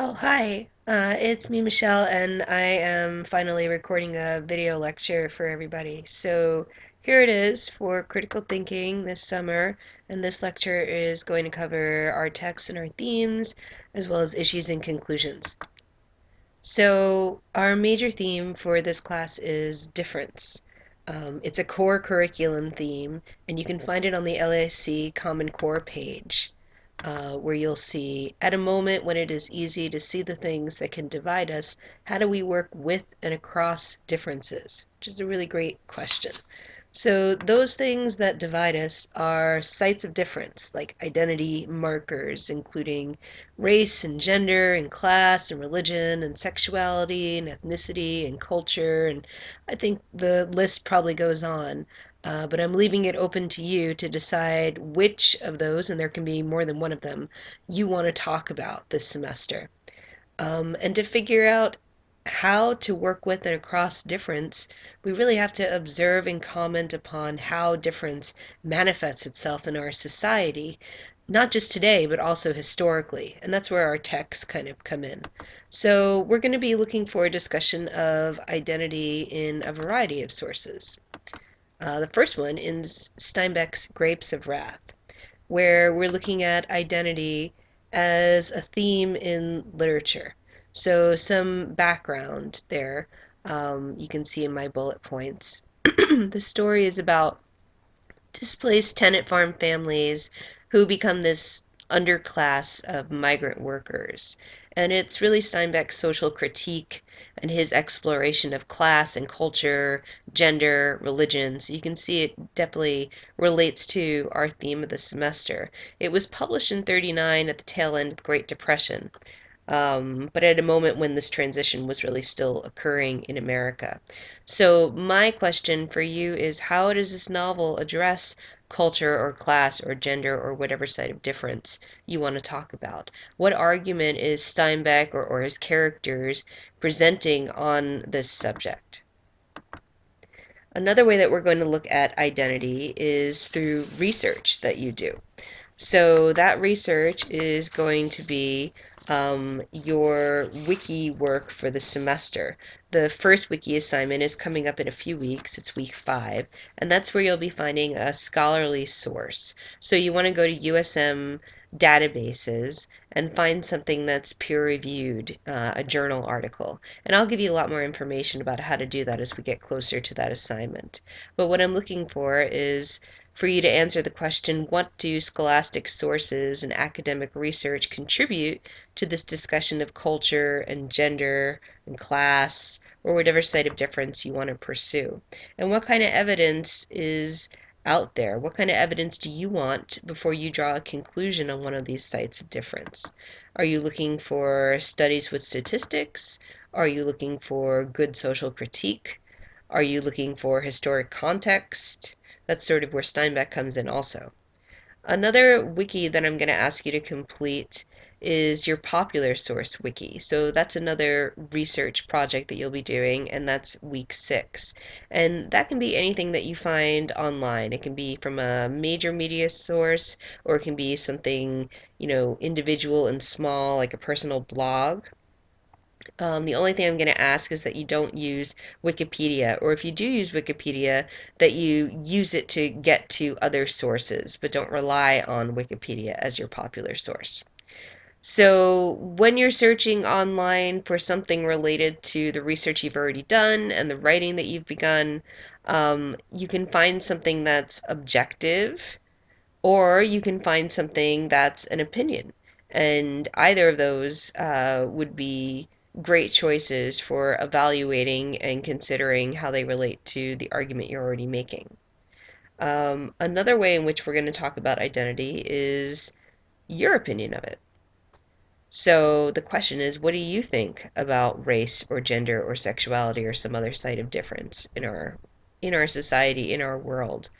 Oh, hi. It's me, Michelle, and I am finally recording a video lecture for everybody. So here it is for critical thinking this summer, and this lecture is going to cover our texts and our themes, as well as issues and conclusions. So our major theme for this class is difference. It's a core curriculum theme, and you can find it on the LAC Common Core page where you'll see, at a moment when it is easy to see the things that can divide us, how do we work with and across differences? Which is a really great question. So, those things that divide us are sites of difference, like identity markers, including race and gender and class and religion and sexuality and ethnicity and culture. And I think the list probably goes on. But I'm leaving it open to you to decide which of those, and there can be more than one of them, you want to talk about this semester. And to figure out how to work with and across difference, we really have to observe and comment upon how difference manifests itself in our society, not just today, but also historically. And that's where our texts kind of come in. So we're going to be looking for a discussion of identity in a variety of sources. The first one is Steinbeck's Grapes of Wrath, where we're looking at identity as a theme in literature. So, some background there you can see in my bullet points. The story is about displaced tenant farm families who become this underclass of migrant workers. And it's really Steinbeck's social critique and his exploration of class and culture, gender, religion. So you can see it definitely relates to our theme of the semester. It was published in 39 at the tail end of the Great Depression, but at a moment when this transition was really still occurring in America. So, my question for you is, how does this novel address culture or class or gender or whatever side of difference you want to talk about? What argument is Steinbeck or his characters presenting on this subject? Another way that we're going to look at identity is through research that you do. So that research is going to be your wiki work for the semester. The first wiki assignment is coming up in a few weeks. It's week 5, and that's where you'll be finding a scholarly source. So you want to go to USM databases and find something that's peer-reviewed, a journal article. And I'll give you a lot more information about how to do that as we get closer to that assignment. But what I'm looking for is for you to answer the question, what do scholastic sources and academic research contribute to this discussion of culture and gender and class or whatever side of difference you want to pursue? And what kind of evidence is out there? What kind of evidence do you want before you draw a conclusion on one of these sites of difference? Are you looking for studies with statistics? Are you looking for good social critique? Are you looking for historic context? That's sort of where Steinbeck comes in also. Another wiki that I'm going to ask you to complete is your popular source wiki. So that's another research project that you'll be doing, and that's week 6. And that can be anything that you find online. It can be from a major media source, or it can be something, individual and small, like a personal blog. The only thing I'm going to ask is that you don't use Wikipedia, or if you do use Wikipedia, that you use it to get to other sources, but don't rely on Wikipedia as your popular source. So, when you're searching online for something related to the research you've already done and the writing that you've begun, you can find something that's objective, or you can find something that's an opinion. And either of those would be great choices for evaluating and considering how they relate to the argument you're already making. Another way in which we're going to talk about identity is your opinion of it. So the question is, what do you think about race or gender or sexuality or some other side of difference in our society, in our world?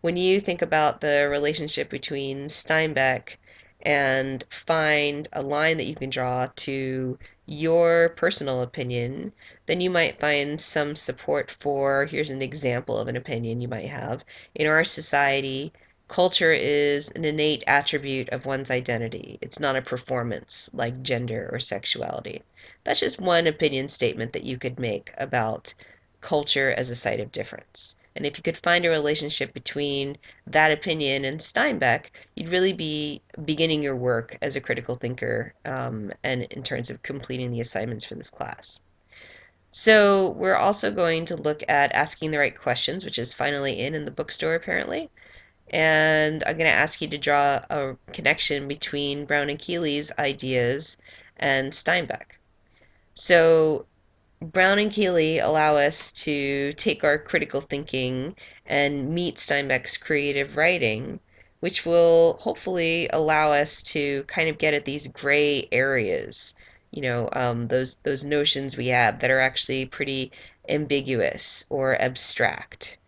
When you think about the relationship between Steinbeck and find a line that you can draw to your personal opinion, then you might find some support for, here's an example of an opinion you might have. In our society, Culture is an innate attribute of one's identity. It's not a performance like gender or sexuality. That's just one opinion statement that you could make about culture as a site of difference. And if you could find a relationship between that opinion and Steinbeck, you'd really be beginning your work as a critical thinker, and in terms of completing the assignments for this class. So we're also going to look at asking the right questions, which is finally in the bookstore apparently. And I'm going to ask you to draw a connection between Brown and Keeley's ideas and Steinbeck. So Brown and Keeley allow us to take our critical thinking and meet Steinbeck's creative writing, which will hopefully allow us to kind of get at these gray areas, those notions we have that are actually pretty ambiguous or abstract.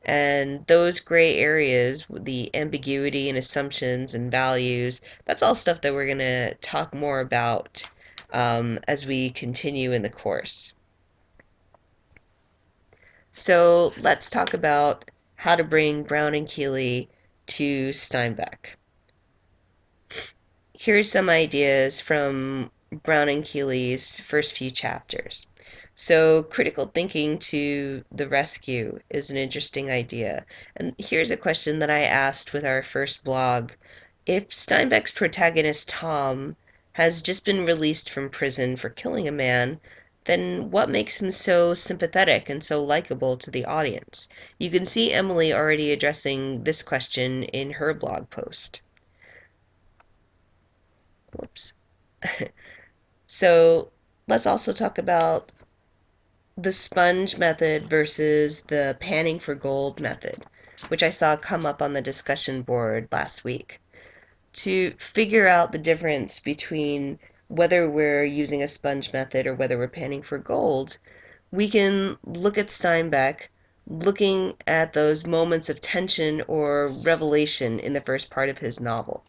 And those gray areas, the ambiguity and assumptions and values, that's all stuff that we're going to talk more about as we continue in the course. So let's talk about how to bring Brown and Keeley to Steinbeck. Here's some ideas from Brown and Keeley's first few chapters. So, critical thinking to the rescue is an interesting idea. And here's a question that I asked with our first blog. If Steinbeck's protagonist, Tom, has just been released from prison for killing a man, then what makes him so sympathetic and so likable to the audience? You can see Emily already addressing this question in her blog post. Whoops. So let's also talk about the sponge method versus the panning for gold method, which I saw come up on the discussion board last week. To figure out the difference between whether we're using a sponge method or whether we're panning for gold, we can look at Steinbeck looking at those moments of tension or revelation in the first part of his novel.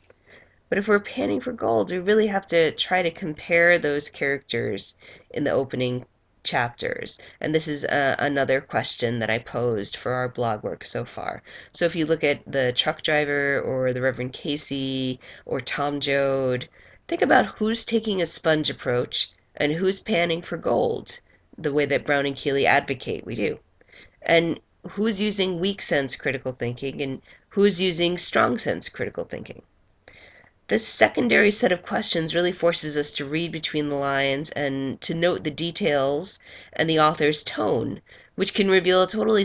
But if we're panning for gold, we really have to try to compare those characters in the opening chapters. And this is another question that I posed for our blog work so far. So if you look at the truck driver or the Reverend Casey or Tom Joad, think about who's taking a sponge approach and who's panning for gold, the way that Brown and Keeley advocate we do. And who's using weak sense critical thinking and who's using strong sense critical thinking. This secondary set of questions really forces us to read between the lines and to note the details and the author's tone, which can reveal a totally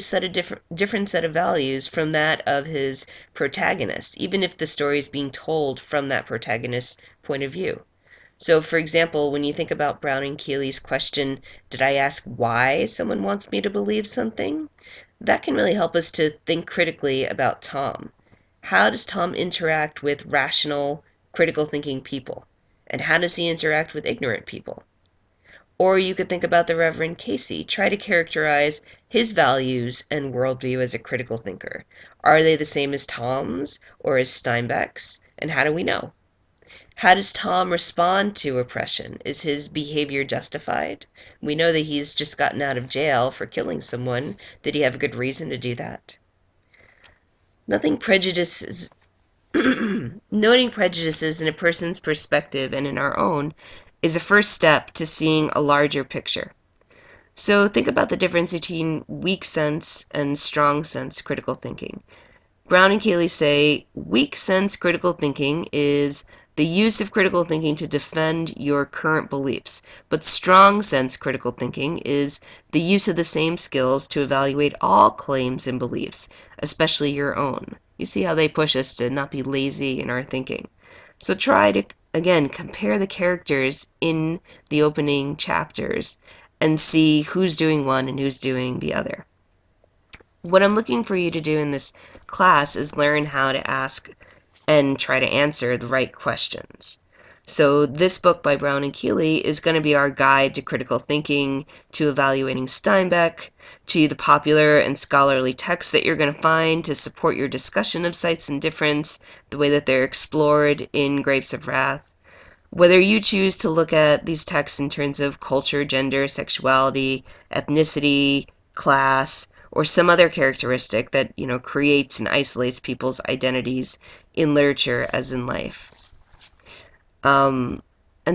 different set of values from that of his protagonist, even if the story is being told from that protagonist's point of view. So, for example, when you think about Brown and Keeley's question, did I ask why someone wants me to believe something? That can really help us to think critically about Tom. How does Tom interact with rational, critical thinking people? And how does he interact with ignorant people? Or you could think about the Reverend Casey. Try to characterize his values and worldview as a critical thinker. Are they the same as Tom's or as Steinbeck's? And how do we know? How does Tom respond to oppression? Is his behavior justified? We know that he's just gotten out of jail for killing someone. Did he have a good reason to do that? Nothing prejudices Noting prejudices in a person's perspective and in our own is a first step to seeing a larger picture. So think about the difference between weak sense and strong sense critical thinking. Brown and Keeley say weak sense critical thinking is the use of critical thinking to defend your current beliefs, but strong sense critical thinking is the use of the same skills to evaluate all claims and beliefs, especially your own. You see how they push us to not be lazy in our thinking. So try to, again, compare the characters in the opening chapters and see who's doing one and who's doing the other. What I'm looking for you to do in this class is learn how to ask and try to answer the right questions. So this book by Brown and Keeley is going to be our guide to critical thinking, to evaluating Steinbeck, to the popular and scholarly texts that you're going to find to support your discussion of sites and difference, the way that they're explored in Grapes of Wrath. Whether you choose to look at these texts in terms of culture, gender, sexuality, ethnicity, class, or some other characteristic that, creates and isolates people's identities in literature as in life. And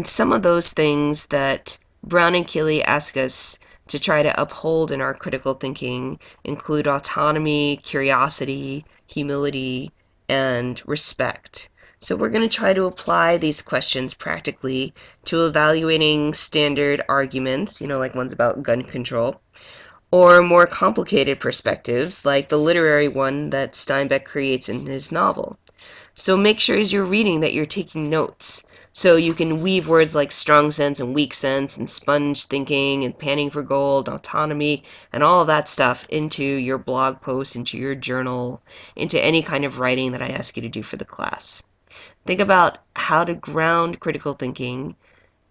some of those things that Brown and Keeley ask us to try to uphold in our critical thinking include autonomy, curiosity, humility, and respect. So we're going to try to apply these questions practically to evaluating standard arguments, like ones about gun control, or more complicated perspectives, like the literary one that Steinbeck creates in his novel. So make sure as you're reading that you're taking notes. So you can weave words like strong sense and weak sense and sponge thinking and panning for gold, autonomy, and all of that stuff into your blog post, into your journal, into any kind of writing that I ask you to do for the class. Think about how to ground critical thinking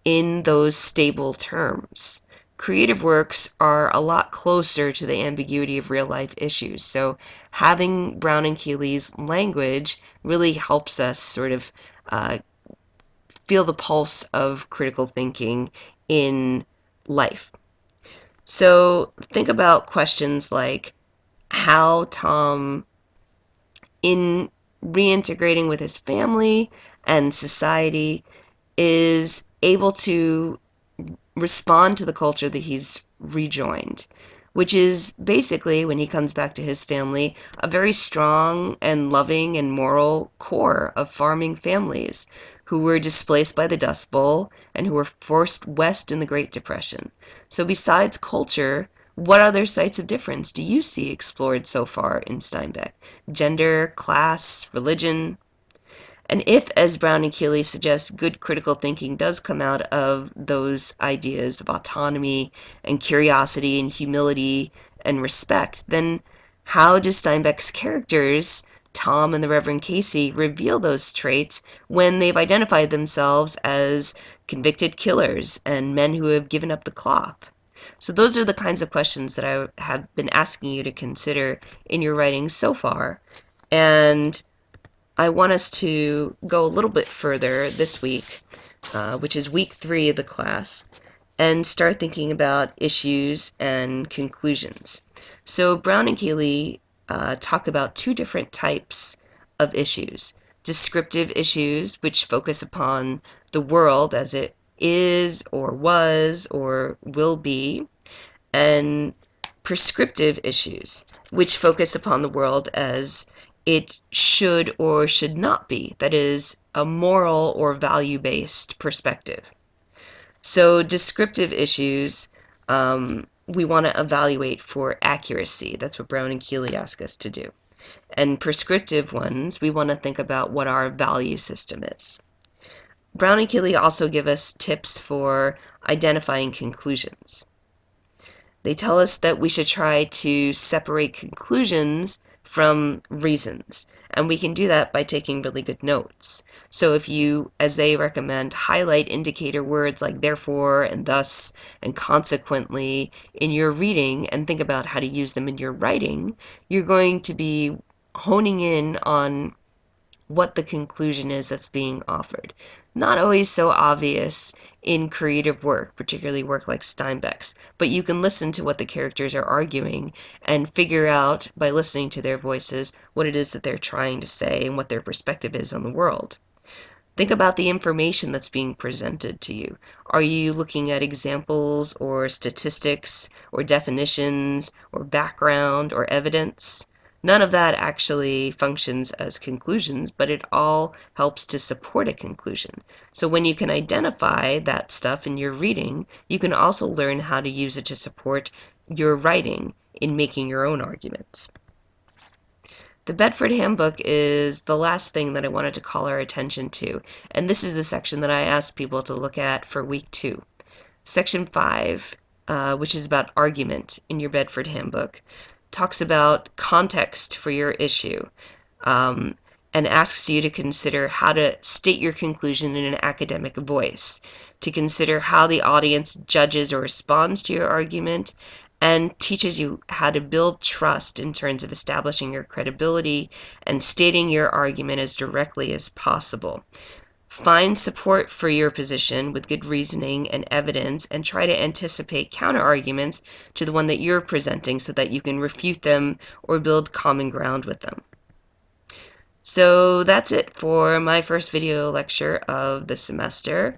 in those stable terms. Creative works are a lot closer to the ambiguity of real life issues. So having Brown and Keeley's language really helps us sort of feel the pulse of critical thinking in life. So think about questions like how Tom, in reintegrating with his family and society, is able to respond to the culture that he's rejoined, which is basically, when he comes back to his family, a very strong and loving and moral core of farming families who were displaced by the Dust Bowl and who were forced west in the Great Depression. So besides culture, what other sites of difference do you see explored so far in Steinbeck? Gender, class, religion? And if, as Brown and Keeley suggest, good critical thinking does come out of those ideas of autonomy and curiosity and humility and respect, then how do Steinbeck's characters, Tom and the Reverend Casey, reveal those traits when they've identified themselves as convicted killers and men who have given up the cloth? So those are the kinds of questions that I have been asking you to consider in your writing so far. And I want us to go a little bit further this week, which is week 3 of the class, and start thinking about issues and conclusions. So Brown and Keeley talk about 2 different types of issues. Descriptive issues, which focus upon the world as it is or was or will be, and prescriptive issues, which focus upon the world as it should or should not be. That is, a moral or value-based perspective. So descriptive issues, we want to evaluate for accuracy. That's what Brown and Keeley ask us to do. And prescriptive ones, we want to think about what our value system is. Brown and Keeley also give us tips for identifying conclusions. They tell us that we should try to separate conclusions from reasons, and we can do that by taking really good notes. So if you, as they recommend, highlight indicator words like therefore and thus and consequently in your reading and think about how to use them in your writing, you're going to be honing in on what the conclusion is that's being offered. Not always so obvious in creative work, particularly work like Steinbeck's, but you can listen to what the characters are arguing and figure out, by listening to their voices, what it is that they're trying to say and what their perspective is on the world. Think about the information that's being presented to you. Are you looking at examples or statistics or definitions or background or evidence? None of that actually functions as conclusions, but it all helps to support a conclusion. So when you can identify that stuff in your reading, you can also learn how to use it to support your writing in making your own arguments. The Bedford Handbook is the last thing that I wanted to call our attention to, and this is the section that I asked people to look at for week 2. Section 5, which is about argument in your Bedford Handbook, talks about context for your issue, and asks you to consider how to state your conclusion in an academic voice, to consider how the audience judges or responds to your argument, and teaches you how to build trust in terms of establishing your credibility and stating your argument as directly as possible. Find support for your position with good reasoning and evidence, and try to anticipate counterarguments to the one that you're presenting so that you can refute them or build common ground with them. So that's it for my first video lecture of the semester.